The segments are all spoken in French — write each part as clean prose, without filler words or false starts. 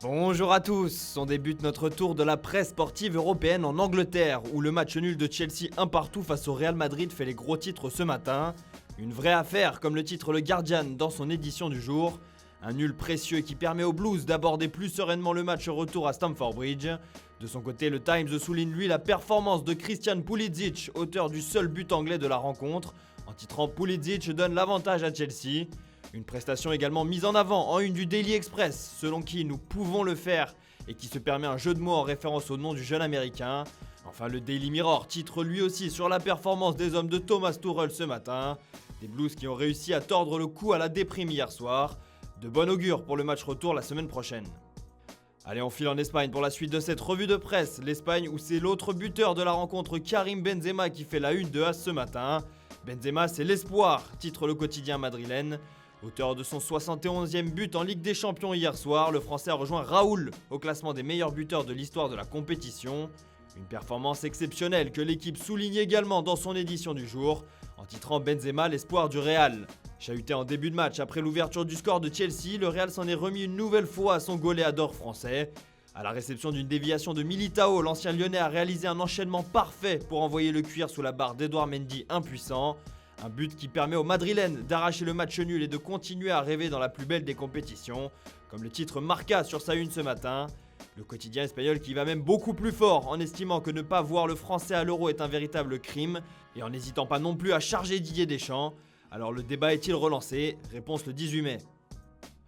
Bonjour à tous, on débute notre tour de la presse sportive européenne en Angleterre où le match nul de Chelsea 1-1 face au Real Madrid fait les gros titres ce matin. Une vraie affaire comme le titre le Guardian dans son édition du jour. Un nul précieux qui permet aux Blues d'aborder plus sereinement le match retour à Stamford Bridge. De son côté, le Times souligne lui la performance de Christian Pulisic, auteur du seul but anglais de la rencontre, en titrant Pulisic donne l'avantage à Chelsea. Une prestation également mise en avant en une du Daily Express, selon qui nous pouvons le faire et qui se permet un jeu de mots en référence au nom du jeune américain. Enfin, le Daily Mirror titre lui aussi sur la performance des hommes de Thomas Tuchel ce matin. Des Blues qui ont réussi à tordre le cou à la déprime hier soir. De bon augure pour le match retour la semaine prochaine. Allez, on file en Espagne pour la suite de cette revue de presse. L'Espagne où c'est l'autre buteur de la rencontre, Karim Benzema, qui fait la une de AS ce matin. Benzema, c'est l'espoir, titre le quotidien madrilène. Auteur de son 71e but en Ligue des Champions hier soir, le Français a rejoint Raoul au classement des meilleurs buteurs de l'histoire de la compétition. Une performance exceptionnelle que l'équipe souligne également dans son édition du jour, en titrant Benzema l'espoir du Real. Chahuté en début de match après l'ouverture du score de Chelsea, le Real s'en est remis une nouvelle fois à son goléador français. À la réception d'une déviation de Militao, l'ancien Lyonnais a réalisé un enchaînement parfait pour envoyer le cuir sous la barre d'Edouard Mendy impuissant. Un but qui permet aux Madrilènes d'arracher le match nul et de continuer à rêver dans la plus belle des compétitions, comme le titre Marca sur sa une ce matin. Le quotidien espagnol qui va même beaucoup plus fort en estimant que ne pas voir le français à l'Euro est un véritable crime et en n'hésitant pas non plus à charger Didier Deschamps. Alors le débat est-il relancé? Réponse le 18 mai.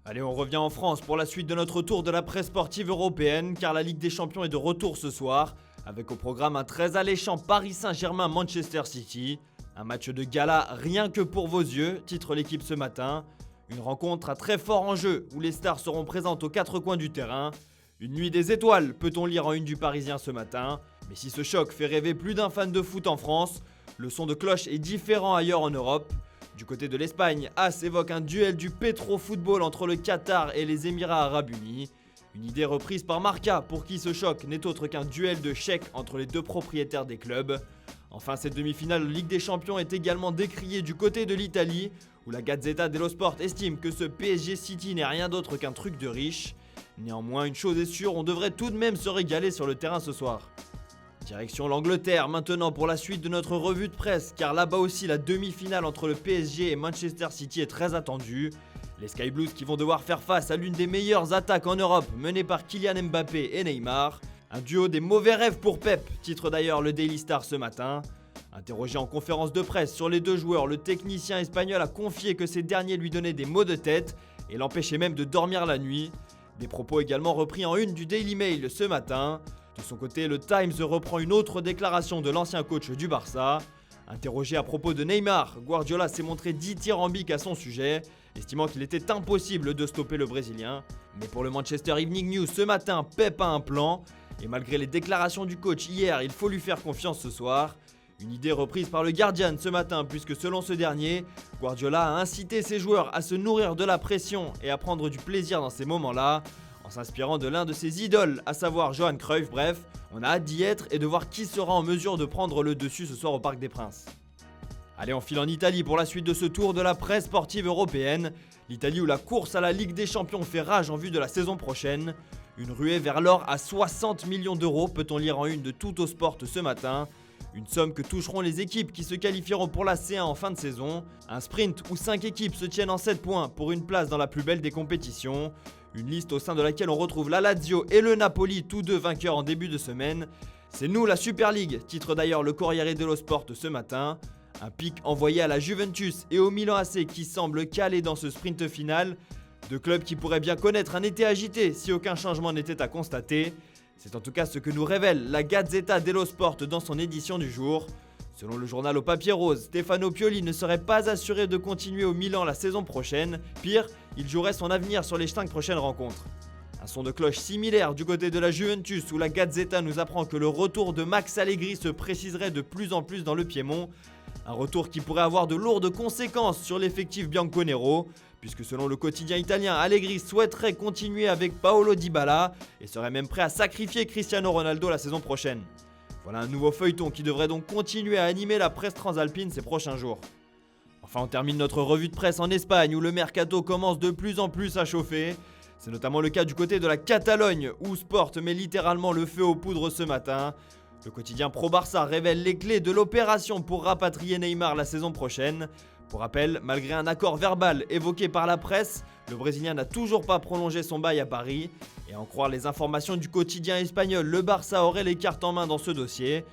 Allez, on revient en France pour la suite de notre tour de la presse sportive européenne car la Ligue des Champions est de retour ce soir avec au programme un très alléchant Paris Saint-Germain-Manchester City. Un match de gala rien que pour vos yeux, titre l'équipe ce matin. Une rencontre à très fort enjeu où les stars seront présentes aux quatre coins du terrain. Une nuit des étoiles, peut-on lire en une du Parisien ce matin. Mais si ce choc fait rêver plus d'un fan de foot en France, le son de cloche est différent ailleurs en Europe. Du côté de l'Espagne, AS évoque un duel du pétro-football entre le Qatar et les Émirats Arabes Unis. Une idée reprise par Marca pour qui ce choc n'est autre qu'un duel de chèques entre les deux propriétaires des clubs. Enfin, cette demi-finale de Ligue des Champions est également décriée du côté de l'Italie, où la Gazzetta dello Sport estime que ce PSG City n'est rien d'autre qu'un truc de riche. Néanmoins, une chose est sûre, on devrait tout de même se régaler sur le terrain ce soir. Direction l'Angleterre maintenant pour la suite de notre revue de presse, car là-bas aussi la demi-finale entre le PSG et Manchester City est très attendue. Les Sky Blues qui vont devoir faire face à l'une des meilleures attaques en Europe menée par Kylian Mbappé et Neymar. Un duo des mauvais rêves pour Pep, titre d'ailleurs le Daily Star ce matin. Interrogé en conférence de presse sur les deux joueurs, le technicien espagnol a confié que ces derniers lui donnaient des maux de tête et l'empêchaient même de dormir la nuit. Des propos également repris en une du Daily Mail ce matin. De son côté, le Times reprend une autre déclaration de l'ancien coach du Barça. Interrogé à propos de Neymar, Guardiola s'est montré dithyrambique à son sujet, estimant qu'il était impossible de stopper le Brésilien. Mais pour le Manchester Evening News ce matin, Pep a un plan. Et malgré les déclarations du coach hier, il faut lui faire confiance ce soir. Une idée reprise par le Guardian ce matin puisque selon ce dernier, Guardiola a incité ses joueurs à se nourrir de la pression et à prendre du plaisir dans ces moments-là, en s'inspirant de l'un de ses idoles, à savoir Johan Cruyff. Bref, on a hâte d'y être et de voir qui sera en mesure de prendre le dessus ce soir au Parc des Princes. Allez, on file en Italie pour la suite de ce tour de la presse sportive européenne. L'Italie où la course à la Ligue des Champions fait rage en vue de la saison prochaine. Une ruée vers l'or à 60 millions d'euros, peut-on lire en une de Tutto Sport ce matin. Une somme que toucheront les équipes qui se qualifieront pour la C1 en fin de saison. Un sprint où 5 équipes se tiennent en 7 points pour une place dans la plus belle des compétitions. Une liste au sein de laquelle on retrouve la Lazio et le Napoli, tous deux vainqueurs en début de semaine. C'est nous la Super League, titre d'ailleurs le Corriere dello Sport ce matin. Un pic envoyé à la Juventus et au Milan AC qui semble calé dans ce sprint final. Deux clubs qui pourraient bien connaître un été agité si aucun changement n'était à constater. C'est en tout cas ce que nous révèle la Gazzetta dello Sport dans son édition du jour. Selon le journal au papier rose, Stefano Pioli ne serait pas assuré de continuer au Milan la saison prochaine. Pire, il jouerait son avenir sur les 5 prochaines rencontres. Un son de cloche similaire du côté de la Juventus où la Gazzetta nous apprend que le retour de Max Allegri se préciserait de plus en plus dans le Piémont. Un retour qui pourrait avoir de lourdes conséquences sur l'effectif bianconero, puisque selon le quotidien italien, Allegri souhaiterait continuer avec Paolo Dybala et serait même prêt à sacrifier Cristiano Ronaldo la saison prochaine. Voilà un nouveau feuilleton qui devrait donc continuer à animer la presse transalpine ces prochains jours. Enfin, on termine notre revue de presse en Espagne où le mercato commence de plus en plus à chauffer. C'est notamment le cas du côté de la Catalogne, où Sport met littéralement le feu aux poudres ce matin. Le quotidien Pro Barça révèle les clés de l'opération pour rapatrier Neymar la saison prochaine. Pour rappel, malgré un accord verbal évoqué par la presse, le Brésilien n'a toujours pas prolongé son bail à Paris. Et à en croire les informations du quotidien espagnol, le Barça aurait les cartes en main dans ce dossier.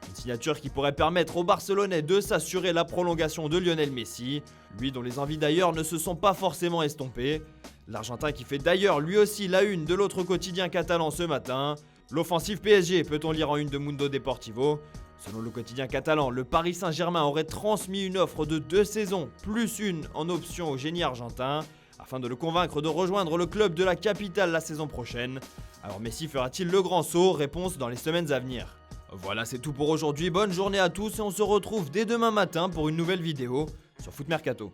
Une signature qui pourrait permettre aux Barcelonais de s'assurer la prolongation de Lionel Messi, lui dont les envies d'ailleurs ne se sont pas forcément estompées. L'Argentin qui fait d'ailleurs lui aussi la une de l'autre quotidien catalan ce matin. L'offensive PSG, peut-on lire en une de Mundo Deportivo. Selon le quotidien catalan, le Paris Saint-Germain aurait transmis une offre de 2 saisons, plus une en option au génie argentin, afin de le convaincre de rejoindre le club de la capitale la saison prochaine. Alors Messi fera-t-il le grand saut? Réponse dans les semaines à venir. Voilà, c'est tout pour aujourd'hui, bonne journée à tous et on se retrouve dès demain matin pour une nouvelle vidéo sur Foot Mercato.